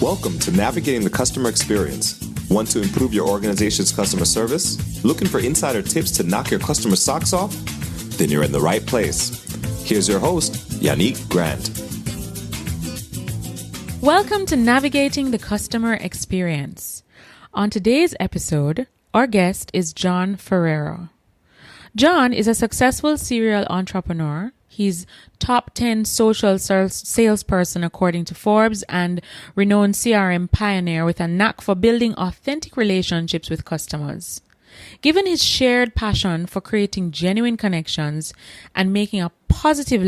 Welcome to Navigating the Customer Experience. Want to improve your organization's customer service? Looking for insider tips to knock your customer socks off? Then you're in the right place. Here's your host, Yannick Grant. Welcome to Navigating the Customer Experience. On today's episode, our guest is Jon Ferrara. Jon is a successful serial entrepreneur. He's top 10 social salesperson according to Forbes and renowned CRM pioneer with a knack for building authentic relationships with customers. Given his shared passion for creating genuine connections and making a positive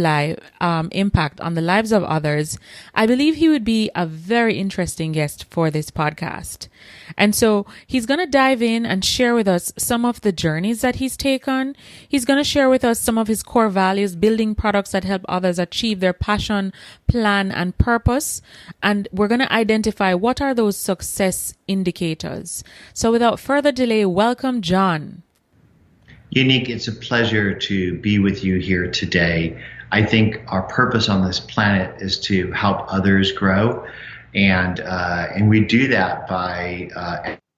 impact on the lives of others, I believe he would be a very interesting guest for this podcast. And so he's going to dive in and share with us some of the journeys that he's taken. He's going to share with us some of his core values, building products that help others achieve their passion, plan, and purpose. And we're going to identify what are those success indicators. So without further delay, welcome, Jon. Yannick, it's a pleasure to be with you here today. I think our purpose on this planet is to help others grow, and we do that by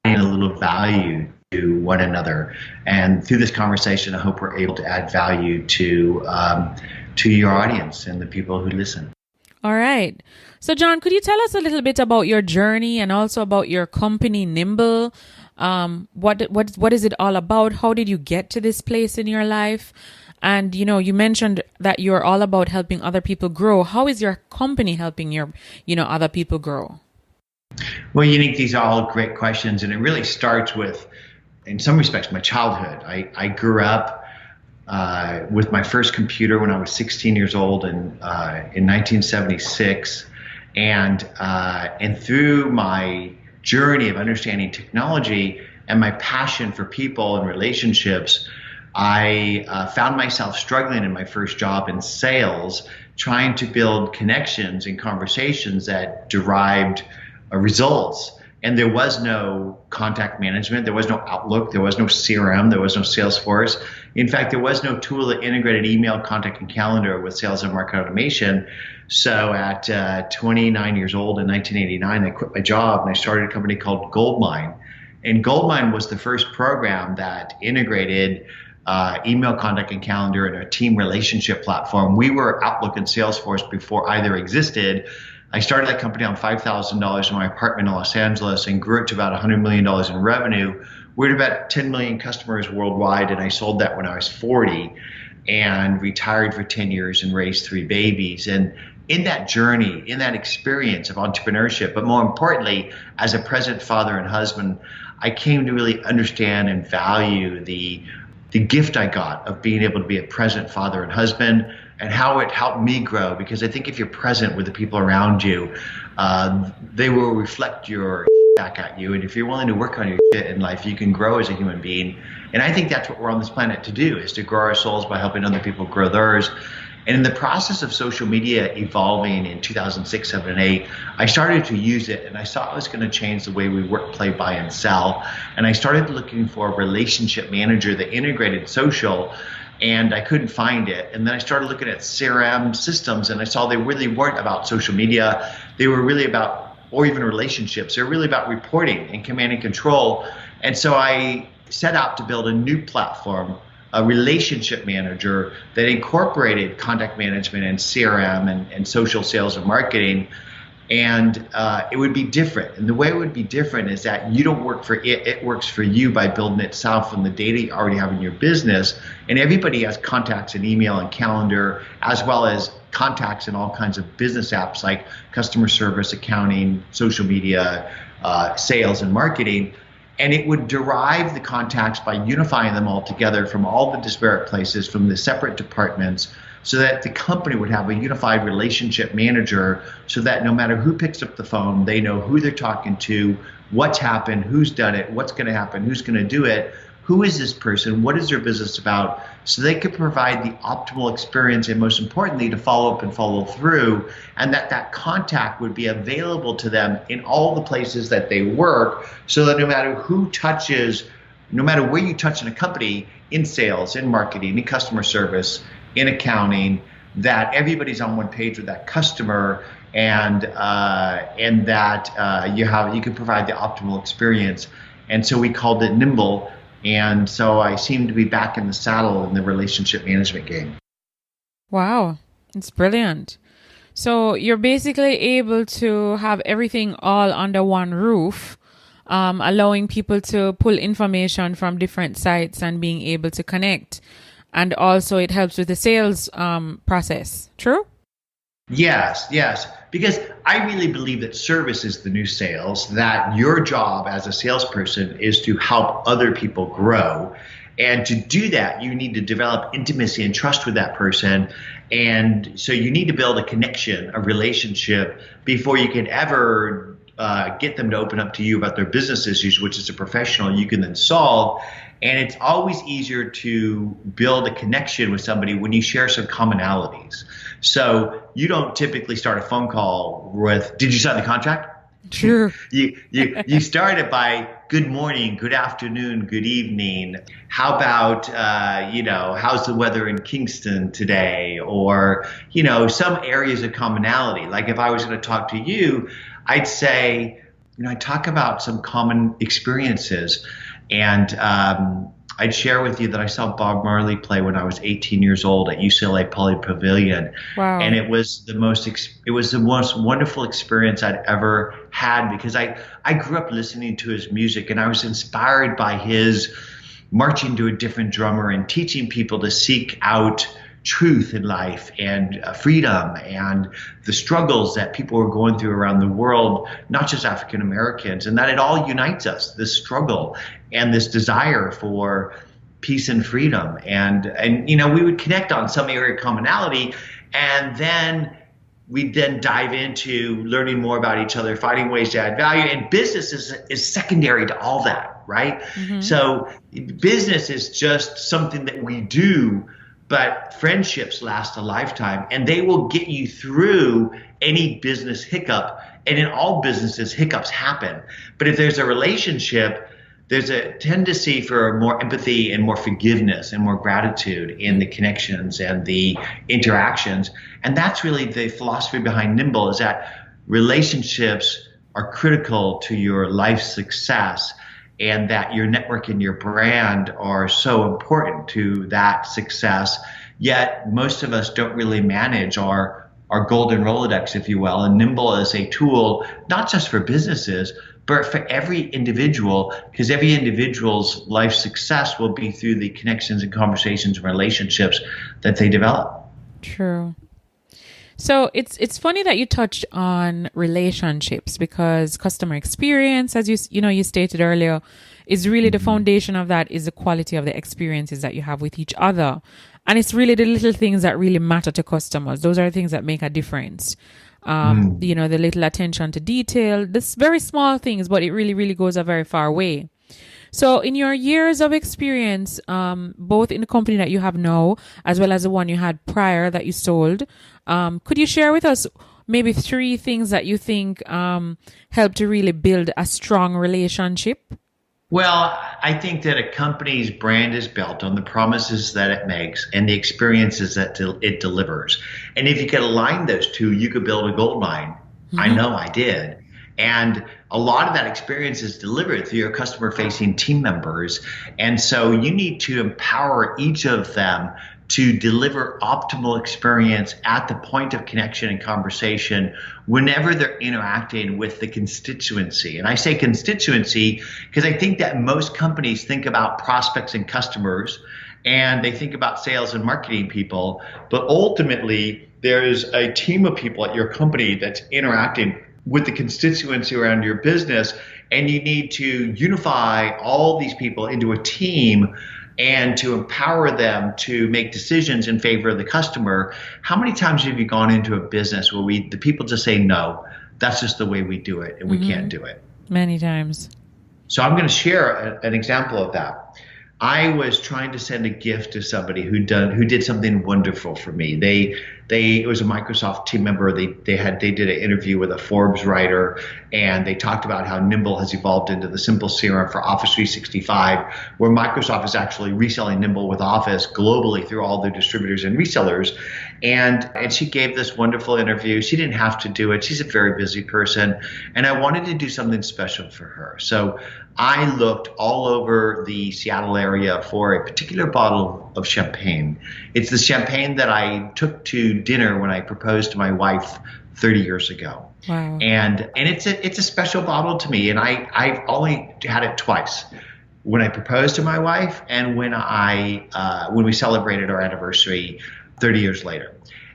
adding a little value to one another. And through this conversation, I hope we're able to add value to your audience and the people who listen. All right. So, Jon, could you tell us a little bit about your journey and also about your company, Nimble? What is it all about? How did you get to this place in your life? And, you mentioned that you're all about helping other people grow. How is your company helping other people grow? Well, Yannick, these are all great questions. And it really starts with, in some respects, my childhood. I grew up with my first computer when I was 16 years old in 1976. And through my journey of understanding technology and my passion for people and relationships, I found myself struggling in my first job in sales, trying to build connections and conversations that derived results. And there was no contact management, there was no Outlook, there was no CRM, there was no Salesforce. In fact, there was no tool that integrated email, contact, and calendar with sales and market automation. So at 29 years old in 1989, I quit my job and I started a company called Goldmine. And Goldmine was the first program that integrated email, contact, and calendar in a team relationship platform. We were Outlook and Salesforce before either existed. I started that company on $5,000 in my apartment in Los Angeles and grew it to about $100 million in revenue. We're at about 10 million customers worldwide, and I sold that when I was 40 and retired for 10 years and raised 3 babies. And in that journey, in that experience of entrepreneurship, but more importantly, as a present father and husband, I came to really understand and value the gift I got of being able to be a present father and husband, and how it helped me grow. Because I think if you're present with the people around you, they will reflect your back at you. And if you're willing to work on your shit in life, you can grow as a human being. And I think that's what we're on this planet to do, is to grow our souls by helping other people grow theirs. And in the process of social media evolving in 2006, 7, and 8, I started to use it, and I saw it was going to change the way we work, play, buy, and sell. And I started looking for a relationship manager that integrated social, and I couldn't find it. And then I started looking at CRM systems, and I saw they really weren't about social media. They were really about, or even relationships, they're really about reporting and command and control. And so I set out to build a new platform, a relationship manager that incorporated contact management and CRM and social sales and marketing. And it would be different. And the way it would be different is that you don't work for it, it works for you by building itself from the data you already have in your business. And everybody has contacts in email and calendar, as well as contacts in all kinds of business apps like customer service, accounting, social media, sales, and marketing. And it would derive the contacts by unifying them all together from all the disparate places, from the separate departments, so that the company would have a unified relationship manager, so that no matter who picks up the phone, they know who they're talking to, what's happened, who's done it, what's going to happen, who's going to do it, who is this person, what is their business about, so they could provide the optimal experience, and most importantly, to follow up and follow through, and that contact would be available to them in all the places that they work, so that no matter who touches, no matter where you touch in a company, in sales, in marketing, in customer service, in accounting, that everybody's on one page with that customer, and that you can provide the optimal experience. And so we called it nimble. And so I seem to be back in the saddle in the relationship management game. Wow, it's brilliant. So you're basically able to have everything all under one roof, allowing people to pull information from different sites and being able to connect. And also it helps with the sales process. True? Yes. Because I really believe that service is the new sales, that your job as a salesperson is to help other people grow. And to do that, you need to develop intimacy and trust with that person. And so you need to build a connection, a relationship, before you can ever get them to open up to you about their business issues, which as a professional you can then solve. And it's always easier to build a connection with somebody when you share some commonalities. So you don't typically start a phone call with, did you sign the contract? True. You start it by good morning, good afternoon, good evening. How about, how's the weather in Kingston today? Or, some areas of commonality. Like if I was going to talk to you, I'd say, I talk about some common experiences. And I'd share with you that I saw Bob Marley play when I was 18 years old at UCLA Poly Pavilion. Wow. And it was the most wonderful experience I'd ever had, because I grew up listening to his music, and I was inspired by his marching to a different drummer and teaching people to seek out truth in life and freedom and the struggles that people were going through around the world, not just African Americans, and that it all unites us, this struggle and this desire for peace and freedom. And we would connect on some area of commonality, and then we'd then dive into learning more about each other, finding ways to add value. And business is secondary to all that, right? Mm-hmm. So business is just something that we do, but friendships last a lifetime, and they will get you through any business hiccup. And in all businesses, hiccups happen. But if there's a relationship, there's a tendency for more empathy and more forgiveness and more gratitude in the connections and the interactions. And that's really the philosophy behind Nimble, is that relationships are critical to your life success, and that your network and your brand are so important to that success. Yet most of us don't really manage our golden Rolodex, if you will. And Nimble is a tool, not just for businesses, but for every individual, because every individual's life success will be through the connections and conversations and relationships that they develop. True. So it's funny that you touched on relationships, because customer experience, as you stated earlier, is really the foundation of that is the quality of the experiences that you have with each other. And it's really the little things that really matter to customers. Those are the things that make a difference. The little attention to detail, this very small things, but it really, really goes a very far way. So in your years of experience, both in the company that you have now, as well as the one you had prior that you sold, could you share with us maybe 3 things that you think help to really build a strong relationship? Well, I think that a company's brand is built on the promises that it makes and the experiences that it delivers. And if you could align those two, you could build a gold mine. Mm-hmm. I know I did. And a lot of that experience is delivered through your customer-facing team members. And so you need to empower each of them to deliver optimal experience at the point of connection and conversation whenever they're interacting with the constituency. And I say constituency because I think that most companies think about prospects and customers, and they think about sales and marketing people, but ultimately there's a team of people at your company that's interacting with the constituency around your business, and you need to unify all these people into a team and to empower them to make decisions in favor of the customer. How many times have you gone into a business where the people just say, no, that's just the way we do it, and we can't do it? Many times. So I'm going to share an example of that. I was trying to send a gift to somebody who did something wonderful for me. It was a Microsoft team member. They did an interview with a Forbes writer, And they talked about how Nimble has evolved into the simple CRM for Office 365, where Microsoft is actually reselling Nimble with Office globally through all their distributors and resellers. And she gave this wonderful interview. She didn't have to do it. She's a very busy person. And I wanted to do something special for her. So I looked all over the Seattle area for a particular bottle of champagne. It's the champagne that I took to dinner when I proposed to my wife 30 years ago. Wow. And it's a special bottle to me. And I've only had it twice. When I proposed to my wife and when we celebrated our anniversary 30 years later.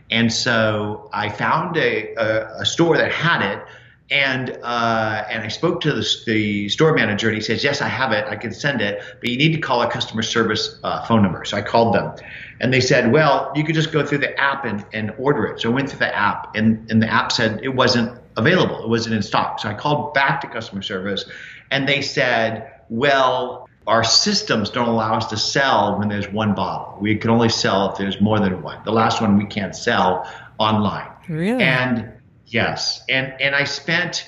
And so I found a store that had it. And I spoke to the store manager, and he says, yes, I have it. I can send it, but you need to call a customer service phone number. So I called them, and they said, well, you could just go through the app and order it. So I went through the app, and the app said it wasn't available. It wasn't in stock. So I called back to customer service, and they said, well, our systems don't allow us to sell when there's one bottle. We can only sell if there's more than one. The last one we can't sell online. Really? And yes. And I spent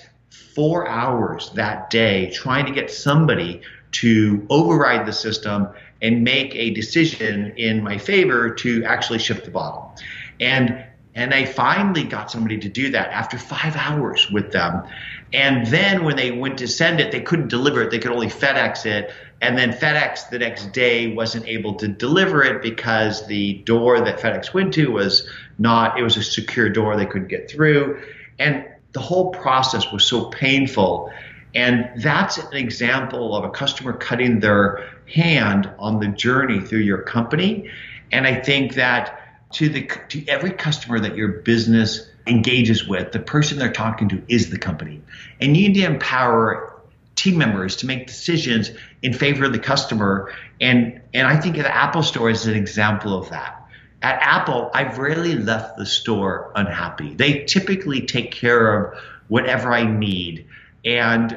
4 hours that day trying to get somebody to override the system and make a decision in my favor to actually ship the bottle. And I finally got somebody to do that after 5 hours with them. And then when they went to send it, they couldn't deliver it. They could only FedEx it. And then FedEx the next day wasn't able to deliver it because the door that FedEx went to was not, it was a secure door they couldn't get through. And the whole process was so painful. And that's an example of a customer cutting their hand on the journey through your company. And I think that to every customer that your business engages with, the person they're talking to is the company. And you need to empower team members to make decisions in favor of the customer. And I think the Apple Store is an example of that. At Apple, I've rarely left the store unhappy. They typically take care of whatever I need, and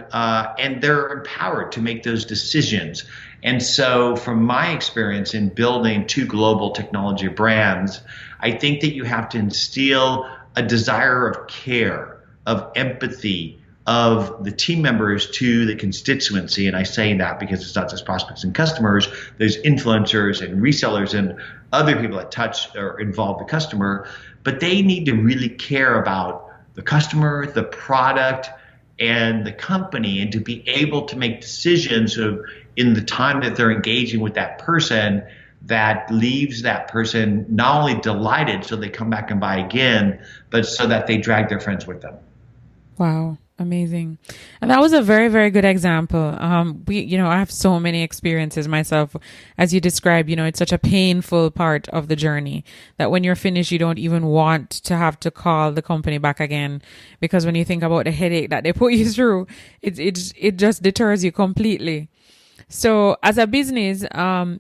they're empowered to make those decisions. And so from my experience in building 2 global technology brands, I think that you have to instill a desire of care, of empathy, of the team members to the constituency. And I say that because it's not just prospects and customers. There's influencers and resellers and other people that touch or involve the customer. But they need to really care about the customer, the product, and the company, and to be able to make decisions in the time that they're engaging with that person that leaves that person not only delighted so they come back and buy again, but so that they drag their friends with them. Wow. Amazing. And that was a very, very good example. I have so many experiences myself. As you described, it's such a painful part of the journey that when you're finished, you don't even want to have to call the company back again, because when you think about the headache that they put you through, it just deters you completely. So as a business,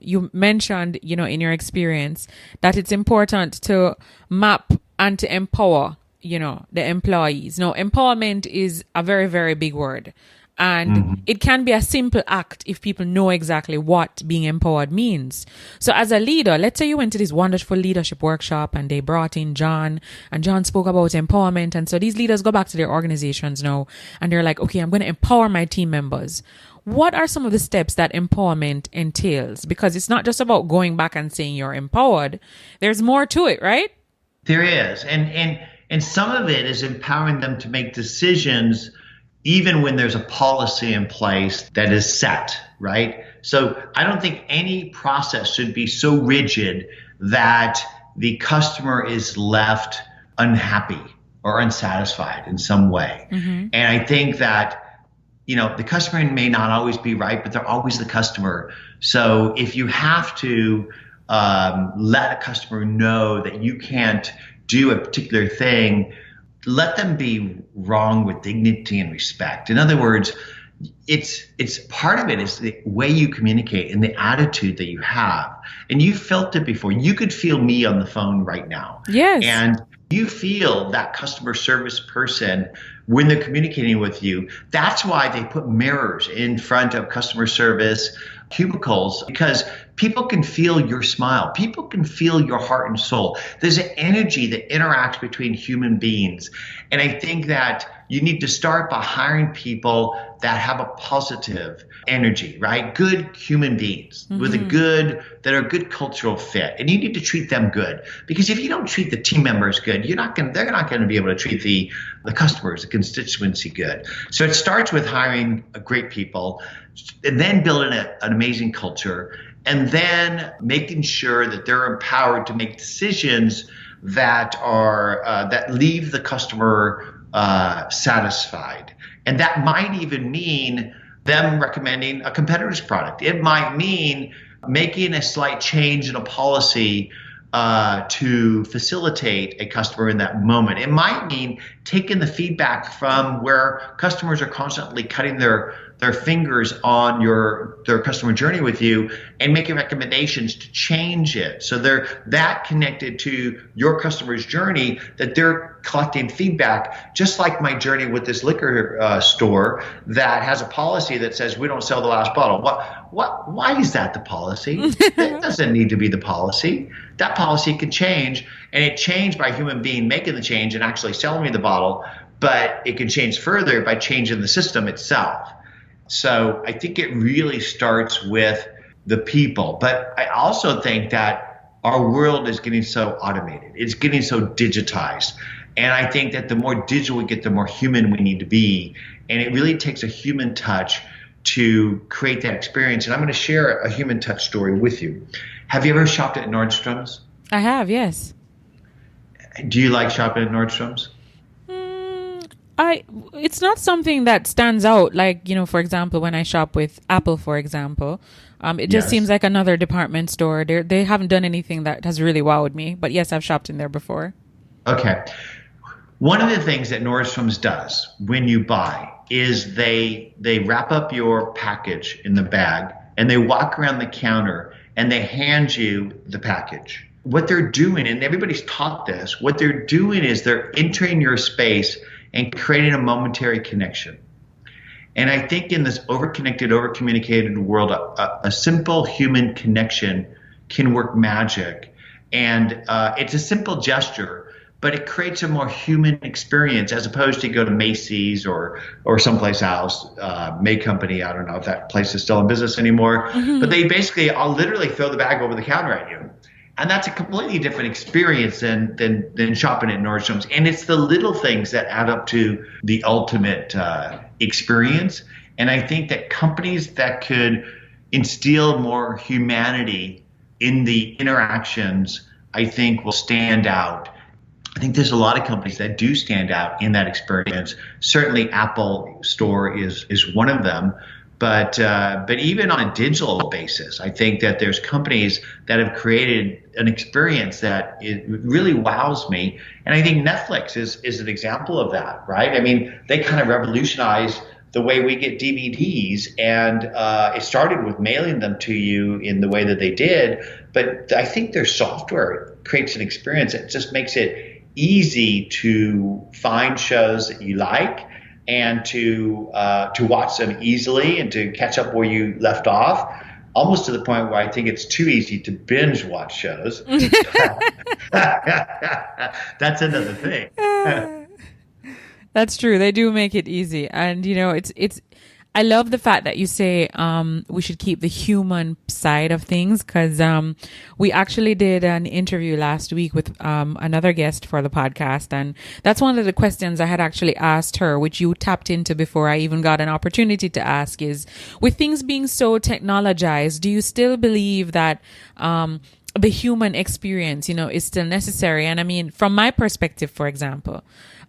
you mentioned, in your experience that it's important to map and to empower the employees. Now, empowerment is a very, very big word. And it can be a simple act if people know exactly what being empowered means. So as a leader, let's say you went to this wonderful leadership workshop and they brought in Jon, and Jon spoke about empowerment. And so these leaders go back to their organizations now and they're like, okay, I'm going to empower my team members. What are some of the steps that empowerment entails? Because it's not just about going back and saying you're empowered. There's more to it, right? There is. And some of it is empowering them to make decisions even when there's a policy in place that is set, right? So I don't think any process should be so rigid that the customer is left unhappy or unsatisfied in some way. And I think that, the customer may not always be right, but they're always the customer. So if you have to let a customer know that you can't do a particular thing, let them be wrong with dignity and respect. In other words, it's part of it is the way you communicate and the attitude that you have. And you felt it before. You could feel me on the phone right now. Yes. And you feel that customer service person when they're communicating with you. That's why they put mirrors in front of customer service cubicles, because People can feel your smile. People can feel your heart and soul. There's an energy that interacts between human beings. And I think that you need to start by hiring people that have a positive energy, right? Good human beings with that are a good cultural fit. And you need to treat them good, because if you don't treat the team members good, they're not going to be able to treat the customers, the constituency good. So it starts with hiring great people, and then building an amazing culture, and then making sure that they're empowered to make decisions that are that leave the customer satisfied. And that might even mean them recommending a competitor's product. It might mean making a slight change in a policy to facilitate a customer in that moment. It might mean taking the feedback from where customers are constantly cutting their fingers on their customer journey with you and making recommendations to change it. So they're that connected to your customer's journey that they're collecting feedback, just like my journey with this liquor store that has a policy that says we don't sell the last bottle. Why is that the policy? That doesn't need to be the policy. That policy can change, and it changed by a human being making the change and actually selling me the bottle, but it can change further by changing the system itself. So I think it really starts with the people. But I also think that our world is getting so automated. It's getting so digitized. And I think that the more digital we get, the more human we need to be. And it really takes a human touch to create that experience. And I'm going to share a human touch story with you. Have you ever shopped at Nordstrom's? I have, yes. Do you like shopping at Nordstrom's? It's not something that stands out. Like, for example, when I shop with Apple, for example, it just seems like another department store. They haven't done anything that has really wowed me. But yes, I've shopped in there before. Okay. One of the things that Nordstrom's does when you buy is they wrap up your package in the bag and they walk around the counter and they hand you the package. What they're doing, and everybody's taught this, what they're doing is they're entering your space and creating a momentary connection. And I think in this overconnected, overcommunicated world, a simple human connection can work magic. And it's a simple gesture, but it creates a more human experience as opposed to go to Macy's or someplace else, May Company. I don't know if that place is still in business anymore. But they basically all literally throw the bag over the counter at you. And that's a completely different experience than shopping at Nordstrom's. And it's the little things that add up to the ultimate experience. And I think that companies that could instill more humanity in the interactions, I think will stand out. I think there's a lot of companies that do stand out in that experience. Certainly Apple Store is one of them. But even on a digital basis, I think that there's companies that have created an experience that it really wows me. And I think Netflix is an example of that, right? I mean, they kind of revolutionized the way we get DVDs, and it started with mailing them to you in the way that they did. But I think their software creates an experience that just makes it easy to find shows that you like, and to watch them easily and to catch up where you left off, almost to the point where I think it's too easy to binge watch shows. That's another thing. That's true. They do make it easy. And, it's I love the fact that you say we should keep the human side of things, because we actually did an interview last week with another guest for the podcast. And that's one of the questions I had actually asked her, which you tapped into before I even got an opportunity to ask, is with things being so technologized, do you still believe that the human experience, is still necessary? And I mean, from my perspective, for example,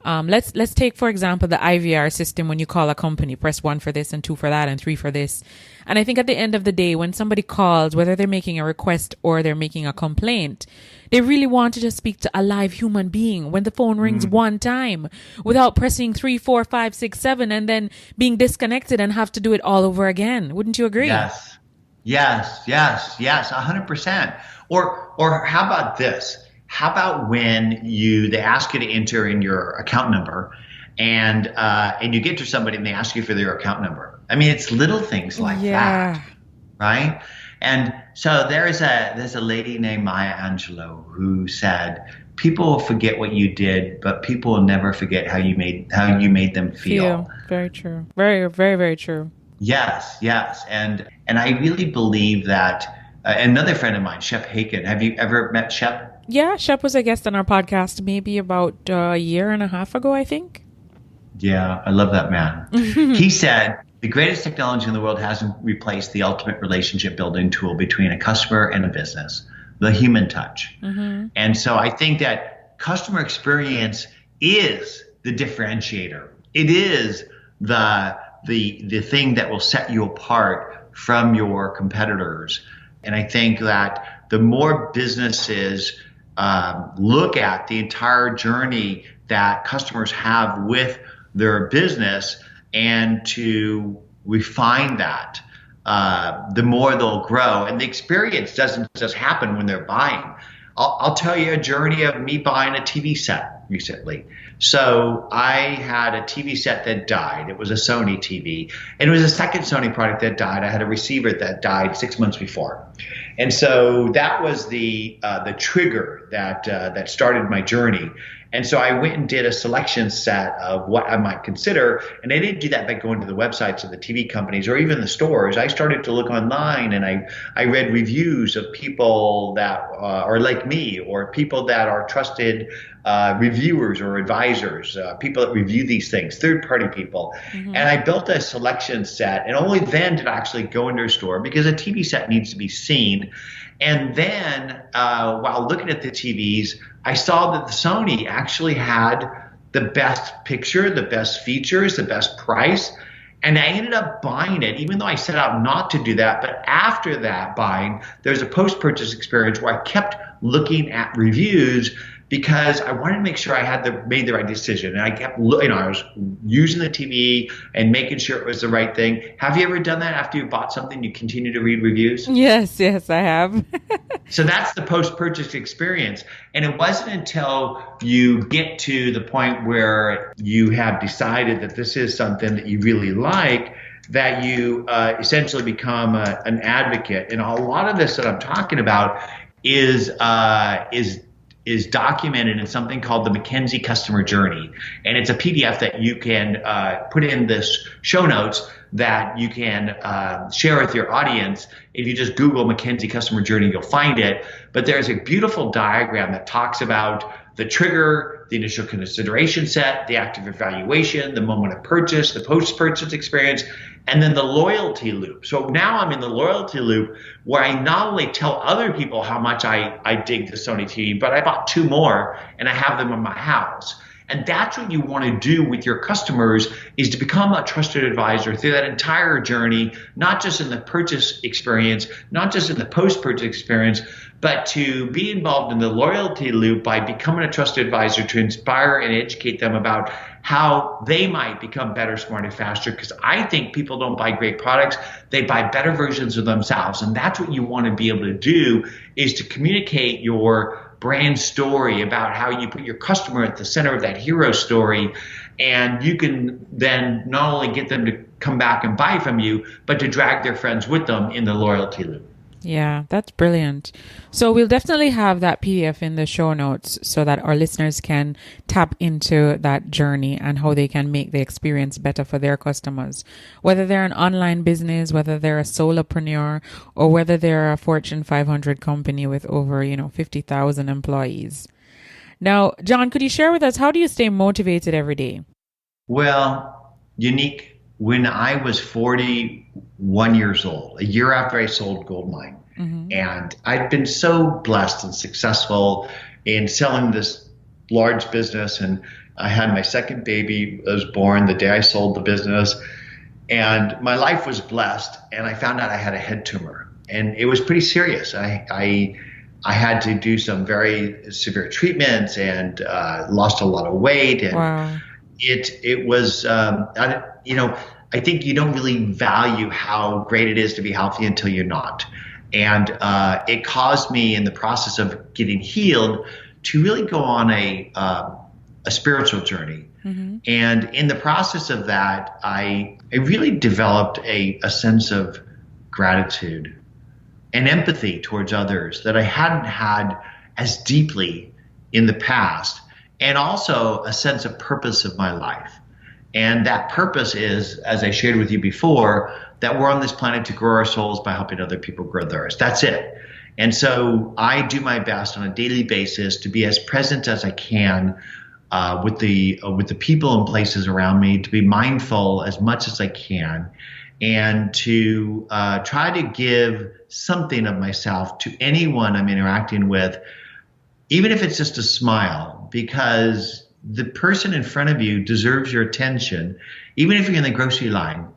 let's take, for example, the IVR system. When you call a company, press 1 for this and 2 for that and 3 for this. And I think at the end of the day, when somebody calls, whether they're making a request or they're making a complaint, they really want to just speak to a live human being when the phone rings one time without pressing 3, 4, 5, 6, 7 and then being disconnected and have to do it all over again. Wouldn't you agree? Yes, 100%. Or how about this? How about when they ask you to enter in your account number, and you get to somebody and they ask you for their account number? I mean, it's little things like that, right? And so there's a lady named Maya Angelou who said, people will forget what you did, but people will never forget how you made them feel. Very true. Very, very, very true. Yes, yes. And I really believe that another friend of mine, Shep Haken, have you ever met Shep? Yeah, Shep was a guest on our podcast maybe about a year and a half ago, I think. Yeah, I love that man. He said, the greatest technology in the world hasn't replaced the ultimate relationship building tool between a customer and a business, the human touch. Mm-hmm. And so I think that customer experience is the differentiator. It is the thing that will set you apart from your competitors. And I think that the more businesses look at the entire journey that customers have with their business and to refine that, the more they'll grow. And the experience doesn't just happen when they're buying. I'll tell you a journey of me buying a TV set recently. So I had a TV set that died. It was a Sony TV. And it was a second Sony product that died. I had a receiver that died 6 months before. And so that was the trigger that started my journey. And so I went and did a selection set of what I might consider. And I didn't do that by going to the websites of the TV companies or even the stores. I started to look online and I read reviews of people that are like me or people that are trusted reviewers or advisors, people that review these things, third-party people. Mm-hmm. And I built a selection set. And only then did I actually go into a store because a TV set needs to be seen. And then while looking at the TVs, I saw that the Sony actually had the best picture, the best features, the best price. And I ended up buying it, even though I set out not to do that. But after that buying, there's a post-purchase experience where I kept looking at reviews because I wanted to make sure I had made the right decision. And I kept, I was using the TV and making sure it was the right thing. Have you ever done that after you bought something? You continue to read reviews? Yes, I have. So that's the post-purchase experience. And it wasn't until you get to the point where you have decided that this is something that you really like that you essentially become an advocate. And a lot of this that I'm talking about is documented in something called the McKinsey Customer Journey. And it's a PDF that you can put in this show notes that you can share with your audience. If you just Google McKinsey Customer Journey, you'll find it. But there's a beautiful diagram that talks about the trigger, the initial consideration set, the active evaluation, the moment of purchase, the post-purchase experience, and then the loyalty loop. So now I'm in the loyalty loop where I not only tell other people how much I dig the Sony TV, but I bought 2 more and I have them in my house. And that's what you want to do with your customers, is to become a trusted advisor through that entire journey, not just in the purchase experience, not just in the post-purchase experience, but to be involved in the loyalty loop by becoming a trusted advisor to inspire and educate them about how they might become better, smarter, faster. Because I think people don't buy great products, they buy better versions of themselves. And that's what you want to be able to do, is to communicate your brand story about how you put your customer at the center of that hero story. And you can then not only get them to come back and buy from you, but to drag their friends with them in the loyalty loop. Yeah, that's brilliant. So we'll definitely have that PDF in the show notes so that our listeners can tap into that journey and how they can make the experience better for their customers, whether they're an online business, whether they're a solopreneur, or whether they're a Fortune 500 company with over, 50,000 employees. Now, Jon, could you share with us, how do you stay motivated every day? Well, Unique. When I was 41 years old, a year after I sold Goldmine, mm-hmm. and I'd been so blessed and successful in selling this large business, and I had my second baby was born the day I sold the business, and my life was blessed, and I found out I had a head tumor, and it was pretty serious. I had to do some very severe treatments and lost a lot of weight, and wow. It was, I think you don't really value how great it is to be healthy until you're not. And it caused me, in the process of getting healed, to really go on a spiritual journey. Mm-hmm. And in the process of that, I really developed a sense of gratitude. and empathy towards others that I hadn't had as deeply in the past, and also a sense of purpose of my life. And that purpose is, as I shared with you before, that we're on this planet to grow our souls by helping other people grow theirs. That's it. And so I do my best on a daily basis to be as present as I can with the people and places around me, to be mindful as much as I can, and to try to give something of myself to anyone I'm interacting with, even if it's just a smile, because the person in front of you deserves your attention. Even if you're in the grocery line,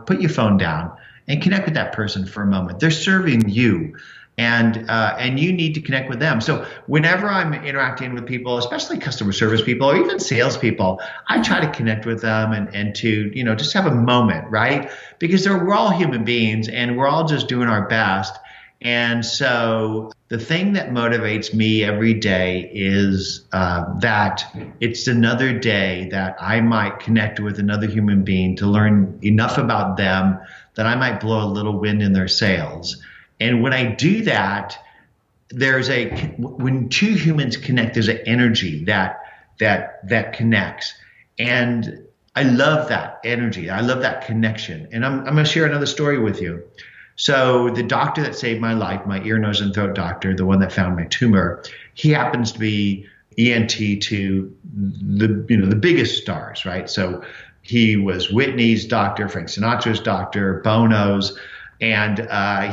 put your phone down and connect with that person for a moment. They're serving you, and you need to connect with them. So whenever I'm interacting with people, especially customer service people or even salespeople, I try to connect with them and to, just have a moment, right? Because we're all human beings and we're all just doing our best. And so the thing that motivates me every day is that it's another day that I might connect with another human being to learn enough about them that I might blow a little wind in their sails. And when I do that, when two humans connect, there's an energy that connects. And I love that energy. I love that connection. And I'm going to share another story with you. So the doctor that saved my life, my ear, nose, and throat doctor, the one that found my tumor, he happens to be ENT to the biggest stars, right? So he was Whitney's doctor, Frank Sinatra's doctor, Bono's, and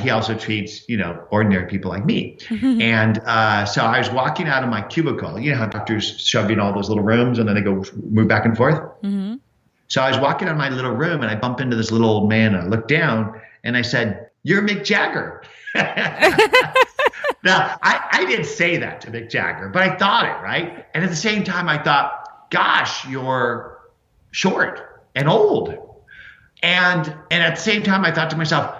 he also treats, ordinary people like me. Mm-hmm. And so I was walking out of my cubicle. You know how doctors shove you in all those little rooms and then they move back and forth? Mm-hmm. So I was walking out of my little room and I bump into this little old man. And I looked down and I said, "You're Mick Jagger." Now, I didn't say that to Mick Jagger, but I thought it, right? And at the same time, I thought, gosh, you're short and old. And at the same time, I thought to myself,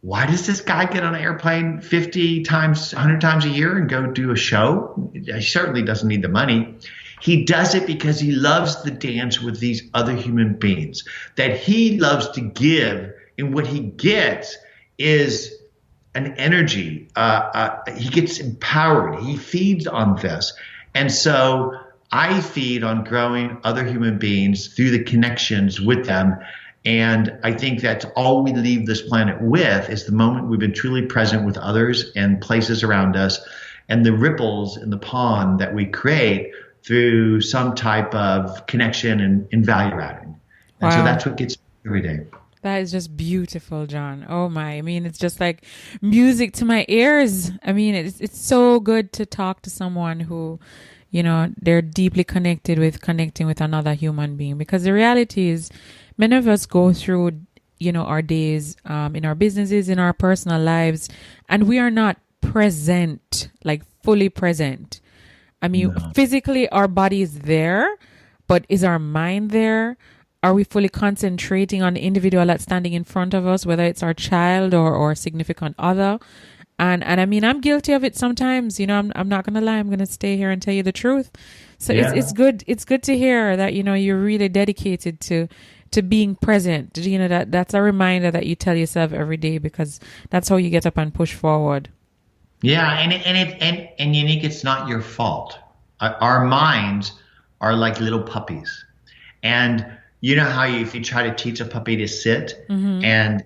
why does this guy get on an airplane 50 times, 100 times a year and go do a show? He certainly doesn't need the money. He does it because he loves to dance with these other human beings, that he loves to give, and what he gets is an energy. He gets empowered. He feeds on this. And so I feed on growing other human beings through the connections with them. And I think that's all we leave this planet with, is the moment we've been truly present with others and places around us, and the ripples in the pond that we create through some type of connection and value adding. And so that's what gets me every day. That is just beautiful, Jon. Oh my. I mean, it's just like music to my ears. I mean, it's so good to talk to someone who, they're deeply connecting with another human being, because the reality is many of us go through, our days in our businesses, in our personal lives, and we are not present, like fully present. I mean, physically our body is there, but is our mind there? Are we fully concentrating on the individual that's standing in front of us, whether it's our child or significant other? And I mean, I'm guilty of it sometimes. I'm not going to lie. I'm going to stay here and tell you the truth. So it's good. It's good to hear that, you're really dedicated to being present. That's a reminder that you tell yourself every day, because that's how you get up and push forward. Yeah. And Unique, it's not your fault. Our minds are like little puppies. And you know how if you try to teach a puppy to sit, and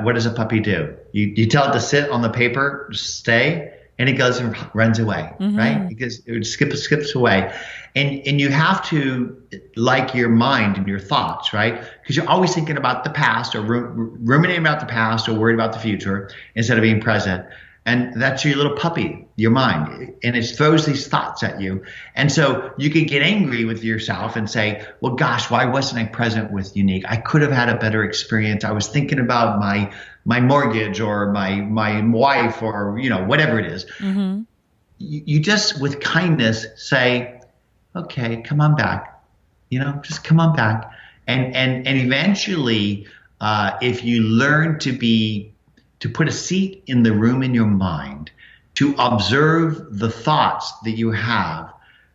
what does a puppy do? You tell it to sit on the paper, stay, and it goes and runs away, right? Because it skips away. And you have to like your mind and your thoughts, right? Because you're always thinking about the past, or ruminating about the past, or worried about the future instead of being present. And that's your little puppy, your mind, and it throws these thoughts at you. And so you can get angry with yourself and say, well, gosh, why wasn't I present with Unique? I could have had a better experience. I was thinking about my mortgage or my wife, or, whatever it is. You just, with kindness, say, okay, come on back, just come on back. And eventually, if you learn to put a seat in the room in your mind, to observe the thoughts that you have,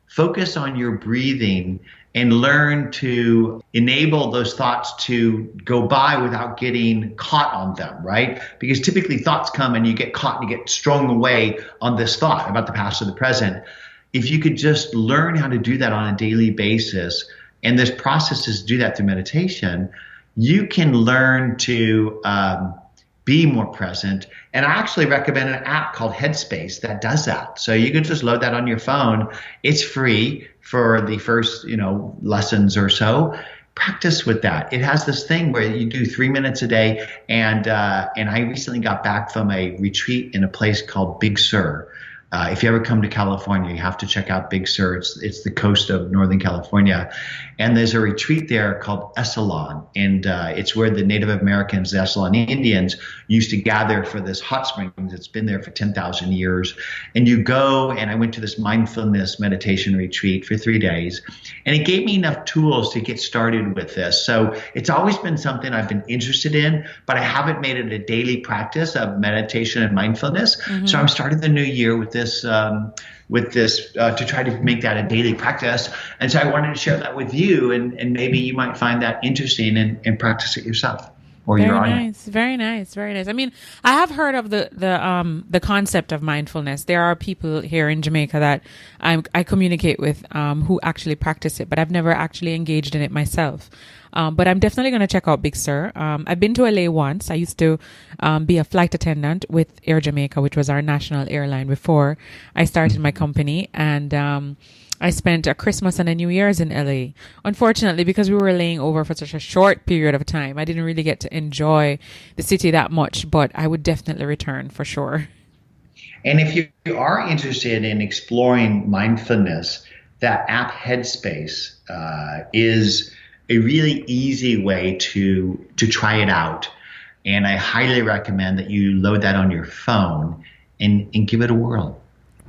focus on your breathing, and learn to enable those thoughts to go by without getting caught on them, right? Because typically thoughts come and you get caught and you get strung away on this thought about the past or the present. If you could just learn how to do that on a daily basis, and this process is to do that through meditation, you can learn to be more present. And I actually recommend an app called Headspace that does that. So you can just load that on your phone. It's free for the first, lessons or so. Practice with that. It has this thing where you do 3 minutes a day. And I recently got back from a retreat in a place called Big Sur. If you ever come to California, you have to check out Big Sur. It's the coast of Northern California. And there's a retreat there called Esalen. And it's where the Native Americans, the Esalen Indians, used to gather for this hot spring that's been there for 10,000 years. And you go, and I went to this mindfulness meditation retreat for 3 days. And it gave me enough tools to get started with this. So it's always been something I've been interested in, but I haven't made it a daily practice of meditation and mindfulness. Mm-hmm. So I'm starting the new year with this to try to make that a daily practice. And so I wanted to share that with you, and maybe you might find that interesting and practice it yourself or your audience. Very nice. I mean, I have heard of the concept of mindfulness. There are people here in Jamaica that I communicate with who actually practice it, but I've never actually engaged in it myself. But I'm definitely going to check out Big Sur. I've been to LA once. I used to be a flight attendant with Air Jamaica, which was our national airline before I started my company. And I spent a Christmas and a New Year's in LA. Unfortunately, because we were laying over for such a short period of time, I didn't really get to enjoy the city that much, but I would definitely return for sure. And if you are interested in exploring mindfulness, that app Headspace is a really easy way to try it out. And I highly recommend that you load that on your phone and give it a whirl.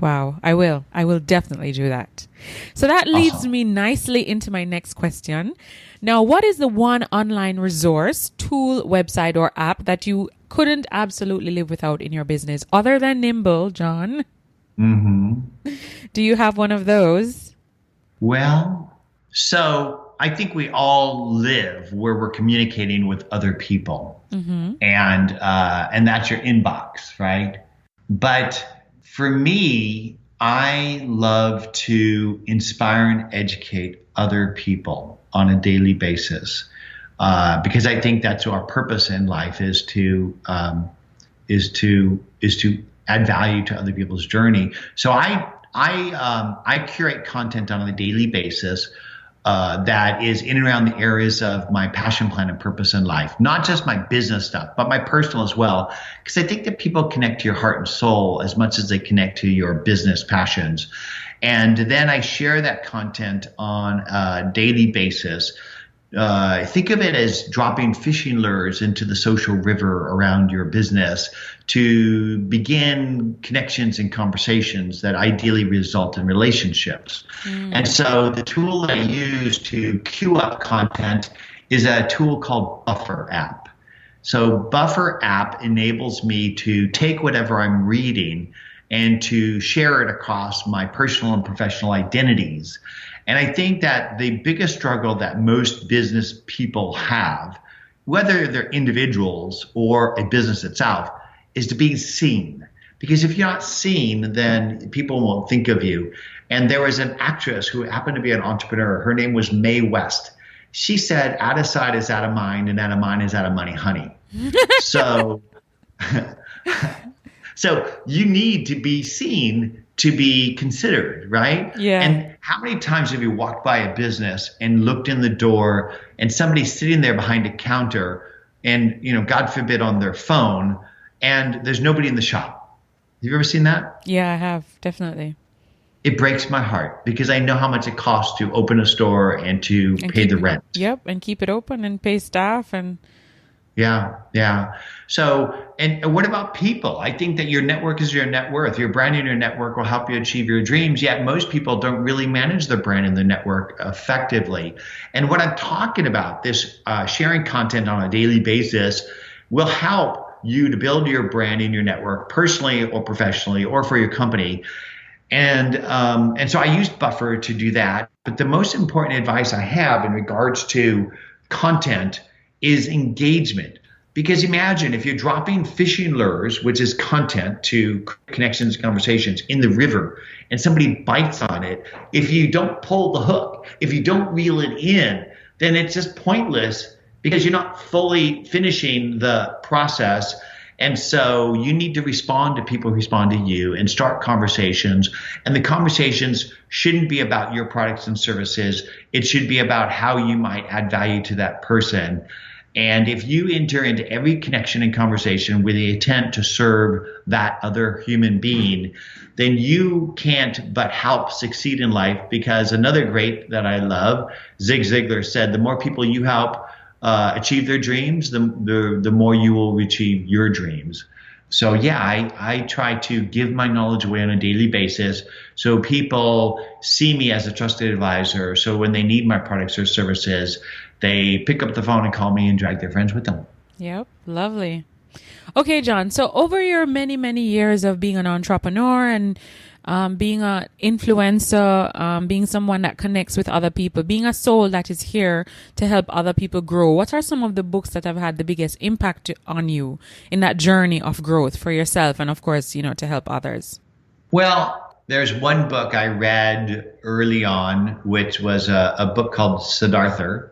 Wow, I will definitely do that. So that leads me nicely into my next question. Now, what is the one online resource, tool, website, or app that you couldn't absolutely live without in your business other than Nimble, Jon? Mm-hmm. Do you have one of those? Well, so I think we all live where we're communicating with other people, mm-hmm. and that's your inbox, right? But for me, I love to inspire and educate other people on a daily basis, because I think that's our purpose in life is to add value to other people's journey. So I curate content on a daily basis that is in and around the areas of my passion, plan, and purpose in life. Not just my business stuff, but my personal as well. Because I think that people connect to your heart and soul as much as they connect to your business passions. And then I share that content on a daily basis. Think of it as dropping fishing lures into the social river around your business to begin connections and conversations that ideally result in relationships. And so the tool I use to queue up content is a tool called Buffer app. So Buffer app enables me to take whatever I'm reading and to share it across my personal and professional identities. And I think that the biggest struggle that most business people have, whether they're individuals or a business itself, is to be seen. Because if you're not seen, then people won't think of you. And there was an actress who happened to be an entrepreneur. Her name was Mae West. She said, out of sight is out of mind, and out of mind is out of money, honey. So you need to be seen to be considered, right? Yeah. And how many times have you walked by a business and looked in the door and somebody's sitting there behind a counter and, God forbid, on their phone, and there's nobody in the shop? Have you ever seen that? Yeah, I have, definitely. It breaks my heart because I know how much it costs to open a store and to pay the rent. Yep, and keep it open and pay staff and... Yeah. So, and what about people? I think that your network is your net worth. Your brand and your network will help you achieve your dreams, yet most people don't really manage their brand and their network effectively. And what I'm talking about, this sharing content on a daily basis, will help you to build your brand and your network personally or professionally or for your company. And so I used Buffer to do that. But the most important advice I have in regards to content is engagement. Because imagine if you're dropping fishing lures, which is content to connections, conversations in the river, and somebody bites on it. If you don't pull the hook, if you don't reel it in, then it's just pointless because you're not fully finishing the process. And so you need to respond to people who respond to you and start conversations. And the conversations shouldn't be about your products and services. It should be about how you might add value to that person. And if you enter into every connection and conversation with the intent to serve that other human being, then you can't but help succeed in life. Because another great that I love, Zig Ziglar said, the more people you help achieve their dreams, the more you will achieve your dreams. So yeah, I try to give my knowledge away on a daily basis so people see me as a trusted advisor. So when they need my products or services, they pick up the phone and call me and drag their friends with them. Yep. Lovely. Okay, Jon. So over your many, many years of being an entrepreneur and being an influencer, being someone that connects with other people, being a soul that is here to help other people grow, what are some of the books that have had the biggest impact on you in that journey of growth for yourself and, of course, to help others? Well, there's one book I read early on, which was a book called Siddhartha.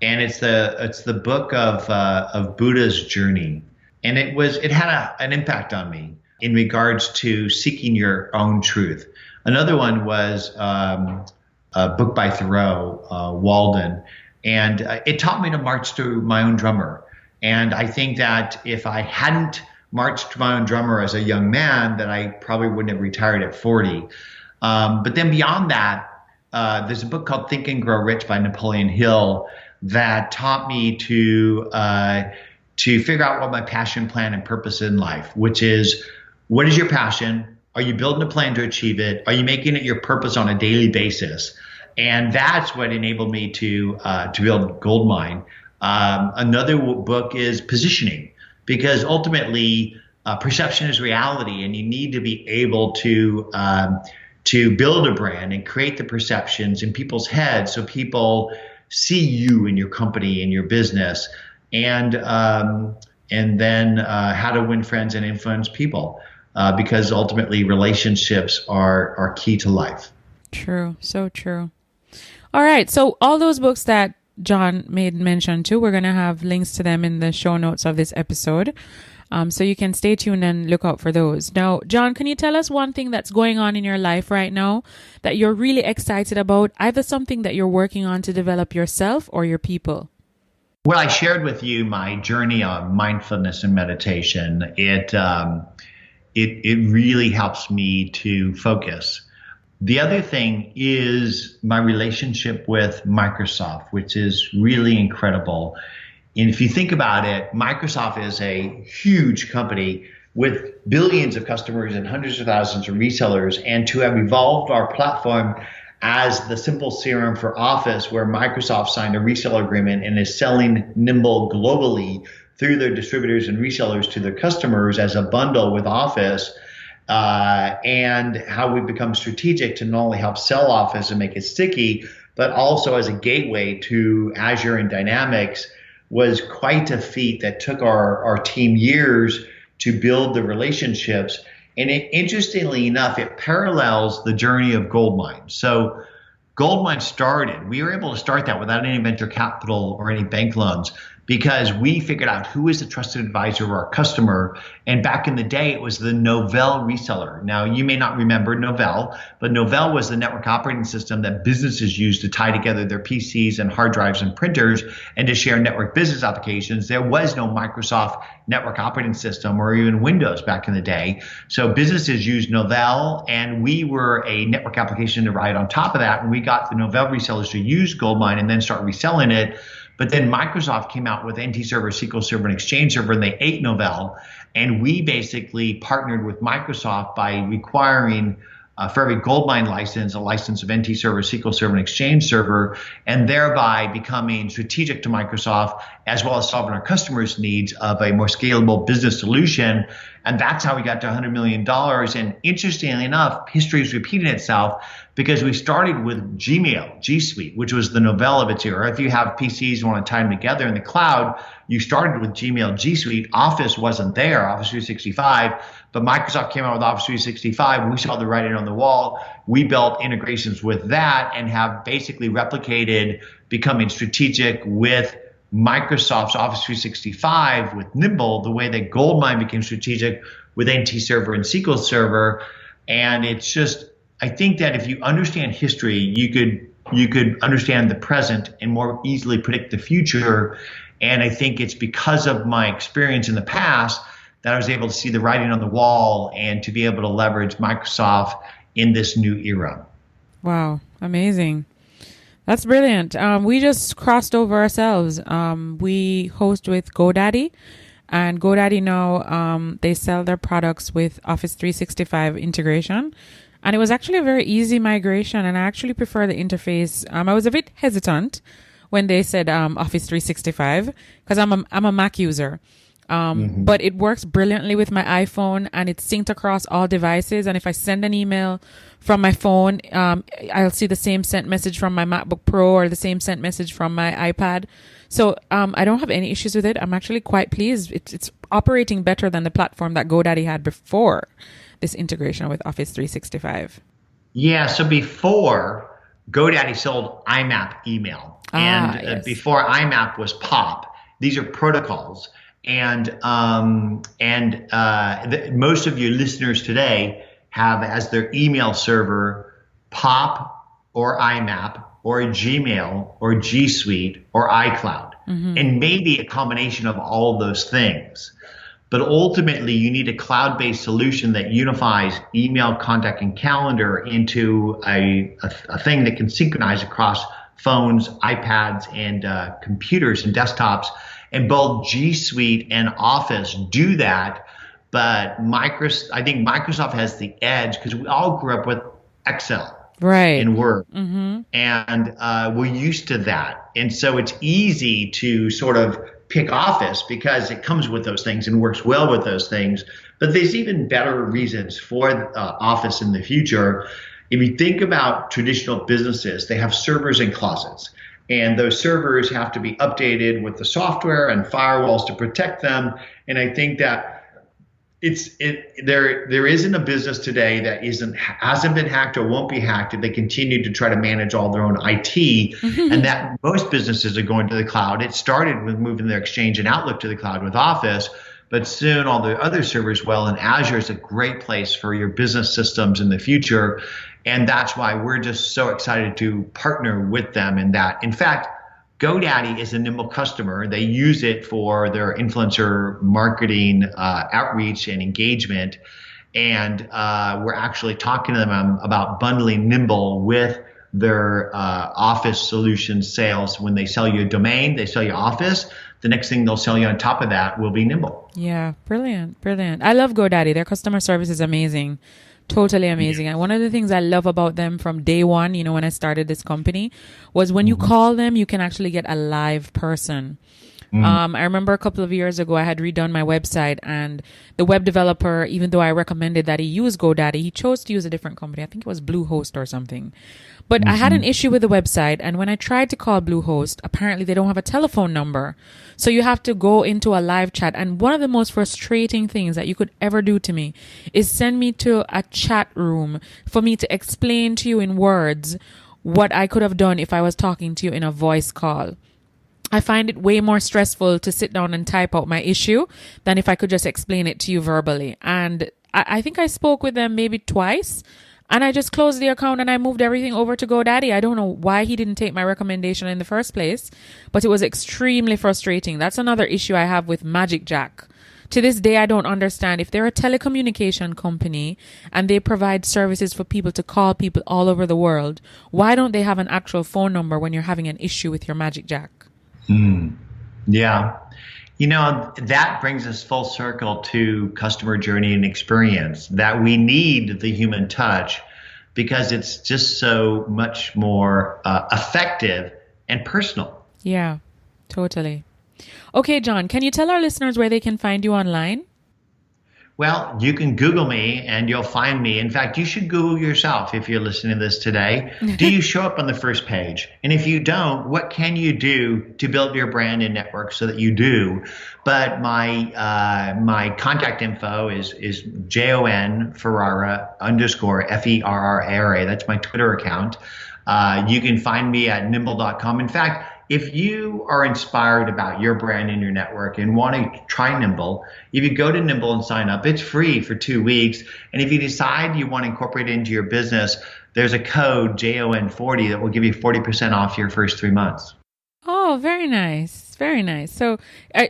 And it's the book of Buddha's journey, and it had an impact on me in regards to seeking your own truth. Another one was a book by Thoreau, Walden, and it taught me to march to my own drummer. And I think that if I hadn't marched to my own drummer as a young man, that I probably wouldn't have retired at 40. But then beyond that, there's a book called Think and Grow Rich by Napoleon Hill that taught me to figure out what my passion, plan, and purpose in life, which is, what is your passion? Are you building a plan to achieve it? Are you making it your purpose on a daily basis? And that's what enabled me to build Goldmine. Another book is Positioning, because ultimately perception is reality, and you need to be able to build a brand and create the perceptions in people's heads so people see you and your company and your business, and then how to win friends and influence people, because ultimately relationships are key to life. True. So true. All right. So all those books that Jon made mention to, we're going to have links to them in the show notes of this episode. So you can stay tuned and look out for those. Now, Jon, can you tell us one thing that's going on in your life right now that you're really excited about, either something that you're working on to develop yourself or your people? Well, I shared with you my journey on mindfulness and meditation. It really helps me to focus. The other thing is my relationship with Microsoft, which is really incredible. And if you think about it, Microsoft is a huge company with billions of customers and hundreds of thousands of resellers. And to have evolved our platform as the simple CRM for Office, where Microsoft signed a reseller agreement and is selling Nimble globally through their distributors and resellers to their customers as a bundle with Office, and how we've become strategic to not only help sell Office and make it sticky, but also as a gateway to Azure and Dynamics, was quite a feat that took our team years to build the relationships. And interestingly enough, it parallels the journey of Goldmine. So Goldmine started, we were able to start that without any venture capital or any bank loans, because we figured out who is the trusted advisor of our customer. And back in the day, it was the Novell reseller. Now, you may not remember Novell, but Novell was the network operating system that businesses used to tie together their PCs and hard drives and printers and to share network business applications. There was no Microsoft network operating system or even Windows back in the day. So businesses used Novell, and we were a network application to ride on top of that. And we got the Novell resellers to use Goldmine and then start reselling it. But then Microsoft came out with NT Server, SQL Server, and Exchange Server, and they ate Novell. And we basically partnered with Microsoft by requiring for every Goldmine license, a license of NT Server, SQL Server, and Exchange Server, and thereby becoming strategic to Microsoft, as well as solving our customers' needs of a more scalable business solution. And that's how we got to $100 million. And interestingly enough, history is repeating itself because we started with Gmail, G Suite, which was the Novell of its era. If you have PCs and want to tie them together in the cloud, you started with Gmail, G Suite. Office wasn't there, Office 365. But Microsoft came out with Office 365. We saw the writing on the wall. We built integrations with that and have basically replicated becoming strategic with Microsoft's Office 365 with Nimble, the way that Goldmine became strategic with NT Server and SQL Server. And it's just, I think that if you understand history, you could understand the present and more easily predict the future. And I think it's because of my experience in the past that I was able to see the writing on the wall and to be able to leverage Microsoft in this new era. Wow, amazing. That's brilliant. We just crossed over ourselves. We host with GoDaddy, and GoDaddy now, they sell their products with Office 365 integration. And it was actually a very easy migration, and I actually prefer the interface. I was a bit hesitant when they said Office 365 because I'm a Mac user. But it works brilliantly with my iPhone, and it's synced across all devices. And if I send an email from my phone, I'll see the same sent message from my MacBook Pro or the same sent message from my iPad. So I don't have any issues with it. I'm actually quite pleased. It's operating better than the platform that GoDaddy had before this integration with Office 365. Yeah, so before, GoDaddy sold IMAP email. And before IMAP was POP. These are protocols. And most of your listeners today have as their email server POP or IMAP or Gmail or G Suite or iCloud, and maybe a combination of all of those things. But ultimately, you need a cloud-based solution that unifies email, contact, and calendar into a thing that can synchronize across phones, iPads, and computers and desktops. And both G Suite and Office do that, but I think Microsoft has the edge because we all grew up with Excel, right, and Word, and we're used to that. And so it's easy to sort of pick Office because it comes with those things and works well with those things. But there's even better reasons for Office in the future. If you think about traditional businesses, they have servers in closets. And those servers have to be updated with the software and firewalls to protect them. And I think that there isn't a business today that hasn't been hacked or won't be hacked if they continue to try to manage all their own IT. And that most businesses are going to the cloud. It started with moving their Exchange and Outlook to the cloud with Office, but soon all the other servers will. And Azure is a great place for your business systems in the future. And that's why we're just so excited to partner with them in that. In fact, GoDaddy is a Nimble customer. They use it for their influencer marketing, outreach, and engagement. And we're actually talking to them about bundling Nimble with their Office solution sales. When they sell you a domain, they sell you Office. The next thing they'll sell you on top of that will be Nimble. Yeah, brilliant. I love GoDaddy. Their customer service is amazing. Totally amazing. And one of the things I love about them from day one, when I started this company, was when you call them, you can actually get a live person. I remember a couple of years ago, I had redone my website, and the web developer, even though I recommended that he use GoDaddy, he chose to use a different company. I think it was Bluehost or something. But I had an issue with the website, and when I tried to call Bluehost, apparently they don't have a telephone number. So you have to go into a live chat. And one of the most frustrating things that you could ever do to me is send me to a chat room for me to explain to you in words what I could have done if I was talking to you in a voice call. I find it way more stressful to sit down and type out my issue than if I could just explain it to you verbally. And I think I spoke with them maybe twice, and I just closed the account and I moved everything over to GoDaddy. I don't know why he didn't take my recommendation in the first place, but it was extremely frustrating. That's another issue I have with Magic Jack. To this day, I don't understand. If they're a telecommunication company and they provide services for people to call people all over the world, why don't they have an actual phone number when you're having an issue with your Magic Jack? Yeah. That brings us full circle to customer journey and experience, that we need the human touch. because it's just so much more effective and personal. Yeah, totally. Okay, Jon, can you tell our listeners where they can find you online? Well, you can Google me and you'll find me. In fact, you should Google yourself if you're listening to this today. Do you show up on the first page? And if you don't, what can you do to build your brand and network so that you do? But my contact info is Jon Ferrara _FERRARA. That's my Twitter account. You can find me at nimble.com. In fact, if you are inspired about your brand and your network and want to try Nimble, if you go to Nimble and sign up, it's free for 2 weeks. And if you decide you want to incorporate it into your business, there's a code JON40 that will give you 40% off your first 3 months. Oh, very nice. Very nice. So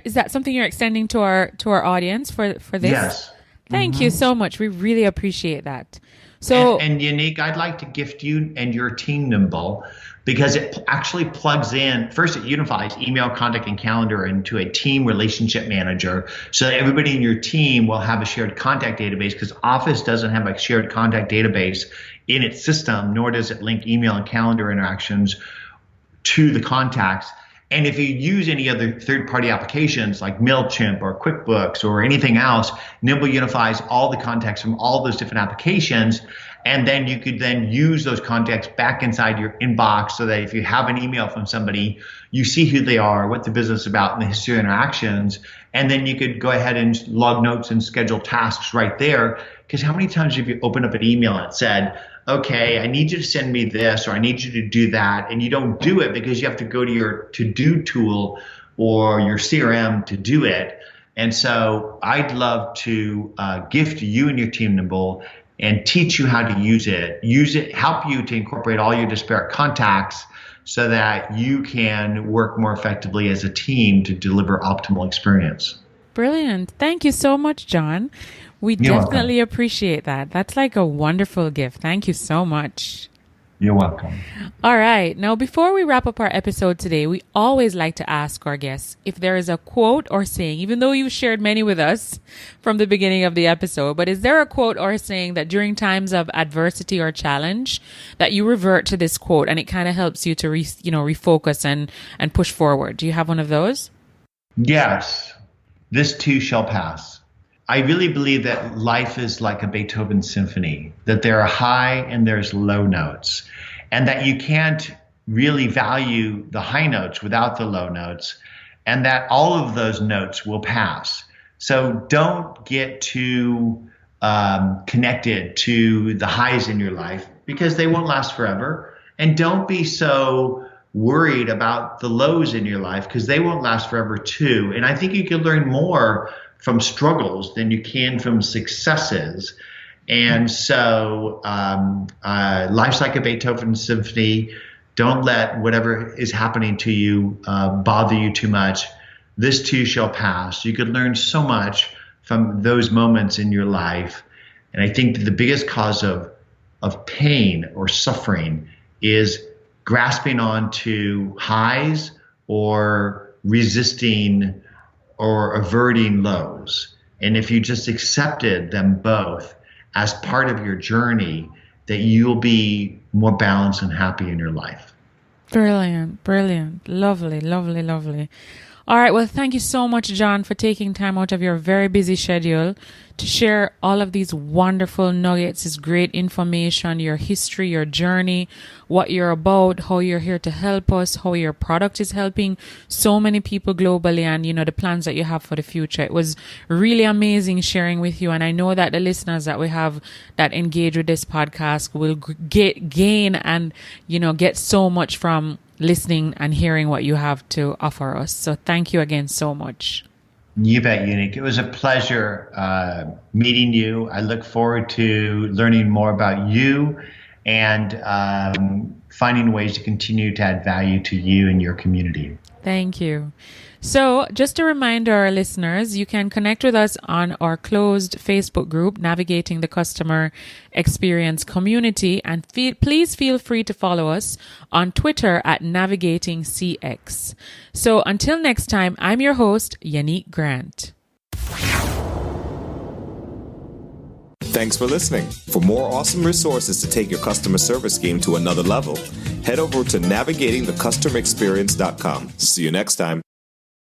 is that something you're extending to our audience for this? Yes. Thank you so much. We really appreciate that. So and Unique, I'd like to gift you and your team Nimble because it actually plugs in. First, it unifies email, contact, and calendar into a team relationship manager so that everybody in your team will have a shared contact database, because Office doesn't have a shared contact database in its system, nor does it link email and calendar interactions to the contacts. And if you use any other third-party applications like MailChimp or QuickBooks or anything else, Nimble unifies all the contacts from all those different applications. And then you could then use those contacts back inside your inbox so that if you have an email from somebody, you see who they are, what the business is about, and the history of interactions. And then you could go ahead and log notes and schedule tasks right there. Because how many times have you opened up an email and said, okay, I need you to send me this, or I need you to do that, and you don't do it because you have to go to your to-do tool or your CRM to do it. And so I'd love to gift you and your team Nimble and teach you how to use it, help you to incorporate all your disparate contacts so that you can work more effectively as a team to deliver optimal experience. Brilliant. Thank you so much, Jon. We You're definitely welcome. appreciate that. That's like a wonderful gift. Thank you so much. You're welcome. All right. Now, before we wrap up our episode today, we always like to ask our guests if there is a quote or saying, even though you've shared many with us from the beginning of the episode, but is there a quote or saying that during times of adversity or challenge that you revert to this quote and it kind of helps you to refocus and push forward? Do you have one of those? Yes. This too shall pass. I really believe that life is like a Beethoven symphony, that there are high and there's low notes, and that you can't really value the high notes without the low notes, and that all of those notes will pass. So don't get too connected to the highs in your life because they won't last forever. And don't be so worried about the lows in your life because they won't last forever too. And I think you can learn more from struggles than you can from successes. And so life's like a Beethoven symphony. Don't let whatever is happening to you bother you too much. This too shall pass. You could learn so much from those moments in your life. And I think that the biggest cause of pain or suffering is grasping onto highs or resisting or averting lows. And if you just accepted them both as part of your journey, that you'll be more balanced and happy in your life. Brilliant, brilliant. Lovely, lovely, lovely. All right. Well, thank you so much, Jon, for taking time out of your very busy schedule to share all of these wonderful nuggets, this great information, your history, your journey, what you're about, how you're here to help us, how your product is helping so many people globally, and, the plans that you have for the future. It was really amazing sharing with you. And I know that the listeners that we have that engage with this podcast will gain and, get so much from listening and hearing what you have to offer us. So thank you again so much. You bet, Unique. It was a pleasure meeting you. I look forward to learning more about you and finding ways to continue to add value to you and your community. Thank you. So just a reminder, our listeners, you can connect with us on our closed Facebook group, Navigating the Customer Experience Community. And please feel free to follow us on Twitter at NavigatingCX. So until next time, I'm your host, Yannick Grant. Thanks for listening. For more awesome resources to take your customer service game to another level, head over to navigatingthecustomerexperience.com. See you next time.